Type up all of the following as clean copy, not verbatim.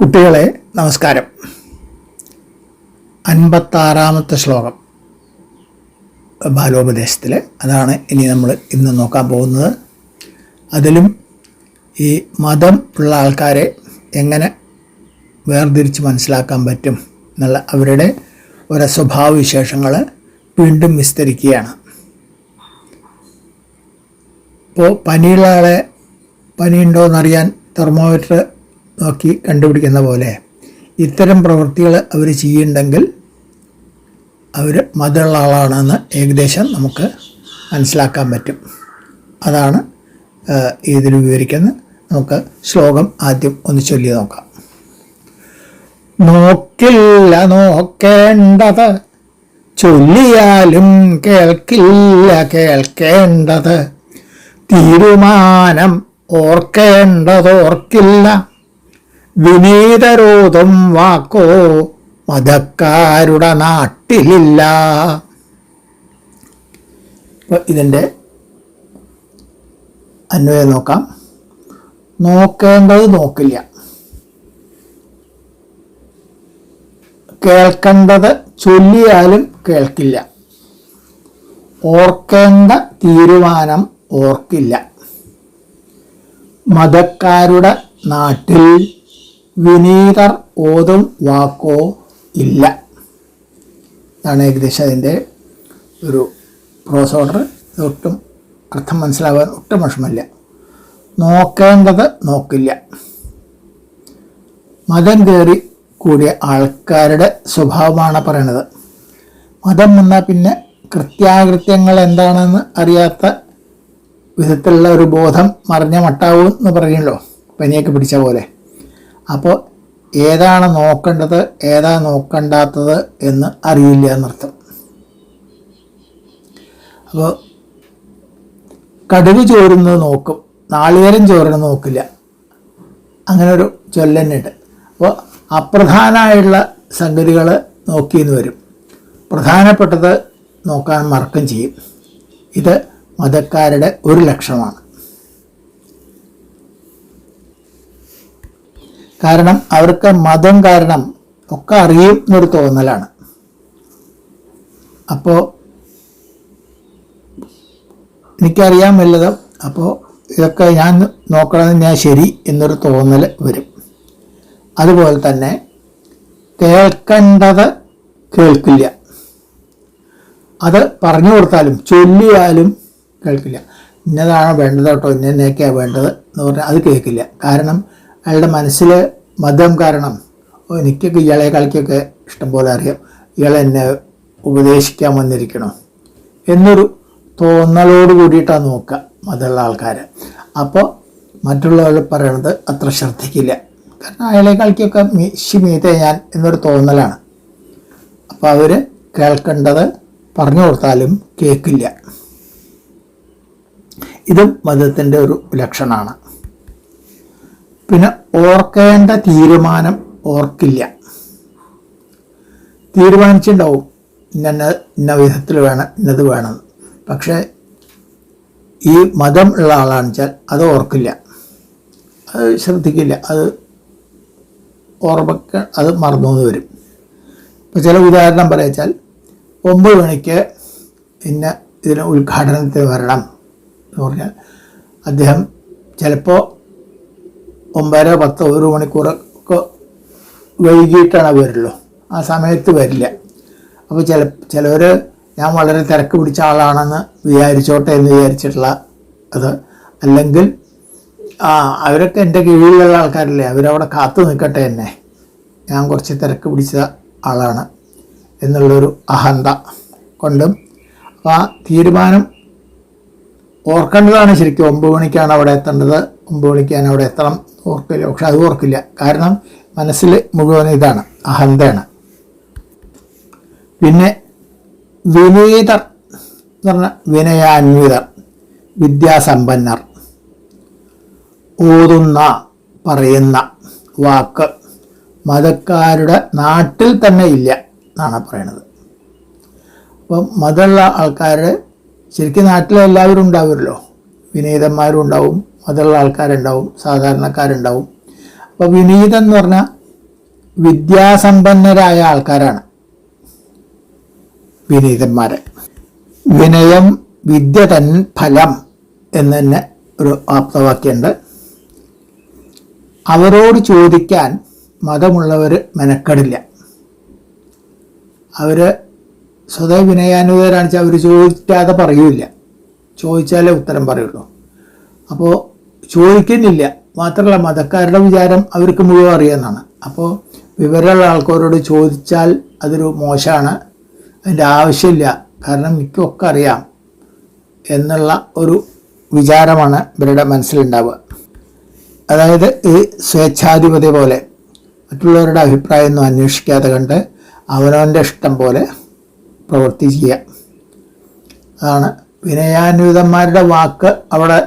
കുട്ടികളെ നമസ്കാരം. 56-ാമത്തെ ശ്ലോകം ബാലോപദേശത്തിൽ, അതാണ് ഇനി നമ്മൾ ഇന്ന് നോക്കാൻ പോകുന്നത്. അതിലും ഈ മതം ഉള്ള ആൾക്കാരെ എങ്ങനെ വേർതിരിച്ച് മനസ്സിലാക്കാൻ പറ്റും എന്നുള്ള അവരുടെ ഓരോ സ്വഭാവവിശേഷങ്ങൾ വീണ്ടും വിസ്തരിക്കുകയാണ്. ഇപ്പോൾ പനിയുള്ള ആളെ പനിയുണ്ടോയെന്നറിയാൻ തെർമോമീറ്റർ നോക്കി കണ്ടുപിടിക്കുന്ന പോലെ ഇത്തരം പ്രവൃത്തികൾ അവർ ചെയ്യുന്നുണ്ടെങ്കിൽ അവർ മതമുള്ള ആളാണെന്ന് ഏകദേശം നമുക്ക് മനസ്സിലാക്കാൻ പറ്റും. അതാണ് ഇതിൽ വിവരിക്കുന്നത്. നമുക്ക് ശ്ലോകം ആദ്യം ഒന്ന് ചൊല്ലി നോക്കാം. നോക്കില്ല നോക്കേണ്ടത്, ചൊല്ലിയാലും കേൾക്കില്ല കേൾക്കേണ്ടത്, തീരുമാനം ഓർക്കേണ്ടതോർക്കില്ല, വിനീതരോധം വാക്കോ മതക്കാരുടെ നാട്ടിലില്ല. അപ്പോൾ ഇതിൻ്റെ അന്വയം നോക്കാം. നോക്കേണ്ടത് നോക്കില്ല, കേൾക്കേണ്ടത് ചൊല്ലിയാലും കേൾക്കില്ല, ഓർക്കേണ്ട തീരുമാനം ഓർക്കില്ല, മതക്കാരുടെ നാട്ടിൽ വിനീതർ ഓതും വാക്കോ ഇല്ല. ഇതാണ് ഏകദേശം അതിൻ്റെ ഒരു പ്രോസ് ഓർഡർ. ഒട്ടും അർത്ഥം മനസ്സിലാവാൻ ഒട്ടും വിഷമമില്ല. നോക്കേണ്ടത് നോക്കില്ല. മതം കയറി കൂടിയ ആൾക്കാരുടെ സ്വഭാവമാണ് പറയണത്. മതം വന്നാൽ പിന്നെ കൃത്യാകൃത്യങ്ങൾ എന്താണെന്ന് അറിയാത്ത വിധത്തിലുള്ള ഒരു ബോധം മറിഞ്ഞ മട്ടാവും എന്ന് പറയുമല്ലോ, പനിയൊക്കെ പിടിച്ച പോലെ. അപ്പോൾ ഏതാണ് നോക്കേണ്ടത് ഏതാ നോക്കണ്ടാത്തത് എന്ന് അറിയില്ല എന്നർത്ഥം. അപ്പോൾ കടുക് ചോരുന്നത് നോക്കും, നാളികേരം ചോരുന്നത് നോക്കില്ല, അങ്ങനെ ഒരു ചൊല്ലന്നുണ്ട്. അപ്പോൾ അപ്രധാനമായുള്ള സംഗതികൾ നോക്കിയെന്ന് വരും, പ്രധാനപ്പെട്ടത് നോക്കാൻ മറക്കും ചെയ്യും. ഇത് മതക്കാരുടെ ഒരു ലക്ഷണമാണ്. കാരണം അവർക്ക് മതം കാരണം ഒക്കെ അറിയും എന്നൊരു തോന്നലാണ്. അപ്പോൾ എനിക്കറിയാൻ വല്ലതും, അപ്പോൾ ഇതൊക്കെ ഞാൻ നോക്കണമെന്ന് ഞാൻ ശരി എന്നൊരു തോന്നൽ വരും. അതുപോലെ തന്നെ കേൾക്കേണ്ടത് കേൾക്കില്ല, അത് പറഞ്ഞു കൊടുത്താലും ചൊല്ലിയാലും കേൾക്കില്ല. ഇന്നതാണ് വേണ്ടത് കേട്ടോ, ഇന്നൊക്കെയാണ് വേണ്ടത് എന്ന് പറഞ്ഞാൽ അത് കേൾക്കില്ല. കാരണം അയാളുടെ മനസ്സിൽ മതം കാരണം എനിക്കൊക്കെ ഇയാളെ കളിക്കൊക്കെ ഇഷ്ടംപോലെ അറിയാം, ഇയാളെ എന്നെ ഉപദേശിക്കാൻ വന്നിരിക്കണോ എന്നൊരു തോന്നലോട് കൂടിയിട്ടാണ് നോക്കുക മതമുള്ള ആൾക്കാർ. അപ്പോൾ മറ്റുള്ളവർ പറയണത് അത്ര ശ്രദ്ധിക്കില്ല, കാരണം അയാളെ കളിക്കൊക്കെ മീതെ ഞാൻ എന്നൊരു തോന്നലാണ്. അപ്പോൾ അവർ കേൾക്കേണ്ടത് പറഞ്ഞു കൊടുത്താലും കേൾക്കില്ല. ഇതും മതത്തിൻ്റെ ഒരു ലക്ഷണമാണ്. പിന്നെ ഓർക്കേണ്ട തീരുമാനം ഓർക്കില്ല. തീരുമാനിച്ചിട്ടുണ്ടാവും ഇന്ന വിധത്തിൽ വേണം, ഇന്നത് വേണം, പക്ഷേ ഈ മതം ഉള്ള ആളാണെന്ന് വെച്ചാൽ അത് ഓർക്കില്ല, അത് ശ്രദ്ധിക്കില്ല, അത് ഓർമ്മക്ക് അത് മറന്നു വരും. ഇപ്പോൾ ചില ഉദാഹരണം പറയാച്ചാൽ 9 മണിക്ക് ഇന്ന ഇതിന് ഉദ്ഘാടനത്തിന് വരണം എന്ന് പറഞ്ഞാൽ അദ്ദേഹം ചിലപ്പോൾ 9, 10, 1 മണിക്കൂറൊക്കെ വൈകിട്ടാണ് വരുള്ളൂ, ആ സമയത്ത് വരില്ല. അപ്പോൾ ചിലവർ ഞാൻ വളരെ തിരക്ക് പിടിച്ച ആളാണെന്ന് വിചാരിച്ചോട്ടെ എന്ന് വിചാരിച്ചിട്ടുള്ള അത്, അല്ലെങ്കിൽ അവരൊക്കെ എൻ്റെ കീഴിലുള്ള ആൾക്കാരല്ലേ, അവരവിടെ കാത്തു നിൽക്കട്ടെ എന്നെ, ഞാൻ കുറച്ച് തിരക്ക് പിടിച്ച ആളാണ് എന്നുള്ളൊരു അഹന്ത കൊണ്ടും ആ തീരുമാനം ഓർക്കേണ്ടതാണ്. ശരിക്കും 9 മണിക്കാണ് അവിടെ എത്തേണ്ടത്, 9 മണിക്ക് ഞാൻ അവിടെ എത്തണം ഓർക്കില്ല, പക്ഷെ അത് ഓർക്കില്ല. കാരണം മനസ്സിൽ മുഴുവൻ ഇതാണ്, അഹന്തയാണ്. പിന്നെ വിനീതർ എന്ന് പറഞ്ഞാൽ വിനയാന്വിതർ, വിദ്യാസമ്പന്നർ, ഓതുന്ന പറയുന്ന വാക്ക് മതക്കാരുടെ നാട്ടിൽ തന്നെ ഇല്ല എന്നാണ് പറയണത്. അപ്പം മതമുള്ള ആൾക്കാർ ശരിക്കും നാട്ടിലെല്ലാവരും ഉണ്ടാവുമല്ലോ, വിനീതന്മാരും ഉണ്ടാവും, മതമുള്ള ആൾക്കാരുണ്ടാവും, സാധാരണക്കാരുണ്ടാവും. അപ്പോൾ വിനീതം എന്ന് പറഞ്ഞാൽ വിദ്യാസമ്പന്നരായ ആൾക്കാരാണ് വിനീതന്മാർ. വിനയം വിദ്യ തൻ ഫലം എന്ന് തന്നെ ഒരു ആപ്തവാക്യമുണ്ട്. അവരോട് ചോദിക്കാൻ മതമുള്ളവർ മെനക്കെടില്ല. അവർ സ്വതവേ വിനയാനുതരാണെന്ന് വെച്ചാൽ അവർ ചോദിക്കാതെ പറയൂല, ചോദിച്ചാലേ ഉത്തരം പറയുള്ളൂ. അപ്പോൾ ചോദിക്കുന്നില്ല. മാത്രമല്ല മതക്കാരുടെ വിചാരം അവർക്ക് മുഴുവൻ അറിയാമെന്നാണ്. അപ്പോൾ വിവരമുള്ള ആൾക്കാരോട് ചോദിച്ചാൽ അതൊരു മോശമാണ്, അതിൻ്റെ ആവശ്യമില്ല, കാരണം എനിക്കൊക്കെ അറിയാം എന്നുള്ള ഒരു വിചാരമാണ് ഇവരുടെ മനസ്സിലുണ്ടാവുക. അതായത് ഈ സ്വേച്ഛാധിപതി പോലെ മറ്റുള്ളവരുടെ അഭിപ്രായമൊന്നും അന്വേഷിക്കാതെ കണ്ട് അവനവൻ്റെ ഇഷ്ടം പോലെ പ്രവൃത്തി ചെയ്യുക. അതാണ് വിനയാന്വിതന്മാരുടെ വാക്ക് അവിടെ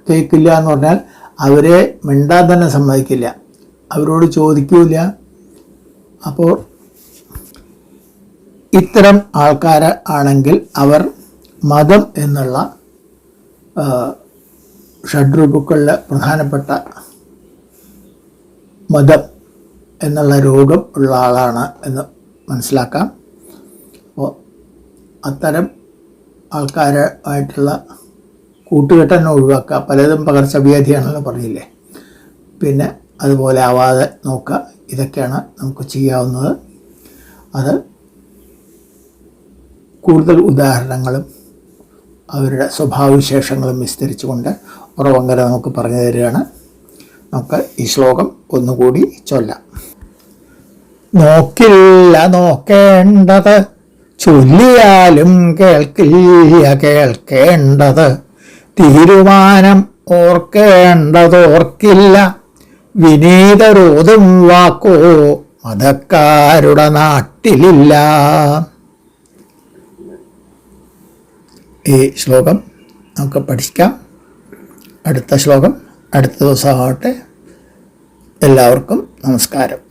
കേൾക്കില്ല എന്ന് പറഞ്ഞാൽ അവരെ മിണ്ടാൻ തന്നെ സമ്മതിക്കില്ല, അവരോട് ചോദിക്കില്ല. അപ്പോൾ ഇത്തരം ആൾക്കാർ ആണെങ്കിൽ അവർ മതം എന്നുള്ള ഷഡ്രൂപുക്കളിലെ പ്രധാനപ്പെട്ട മതം എന്നുള്ള രോഗം ഉള്ള ആളാണ് എന്ന് മനസ്സിലാക്കാം. അപ്പോൾ അത്തരം ആൾക്കാരുമായിട്ടുള്ള കൂട്ടുകെട്ട് തന്നെ ഒഴിവാക്കുക. പലതും പകർച്ചവ്യാധിയാണല്ലോ പറഞ്ഞില്ലേ. പിന്നെ അതുപോലെ ആവാതെ നോക്കുക. ഇതൊക്കെയാണ് നമുക്ക് ചെയ്യാവുന്നത്. അത് കൂടുതൽ ഉദാഹരണങ്ങളും അവരുടെ സ്വഭാവവിശേഷങ്ങളും വിസ്തരിച്ചുകൊണ്ട് ഉറവങ്കര നമുക്ക് പറഞ്ഞു തരികയാണ്. നമുക്ക് ഈ ശ്ലോകം ഒന്നുകൂടി ചൊല്ലാം. നോക്കില്ല നോക്കേണ്ടത്, ചൊല്ലിയാലും കേൾക്കില്ല കേൾക്കേണ്ടത്, തീരുമാനം ഓർക്കേണ്ടതോർക്കില്ല, വിനീതരോതും വാക്കോ മതക്കാരുടെ നാട്ടിലില്ല. ഈ ശ്ലോകം നമുക്ക് പഠിക്കാം. അടുത്ത ശ്ലോകം അടുത്ത ദിവസമാവട്ടെ. എല്ലാവർക്കും നമസ്കാരം.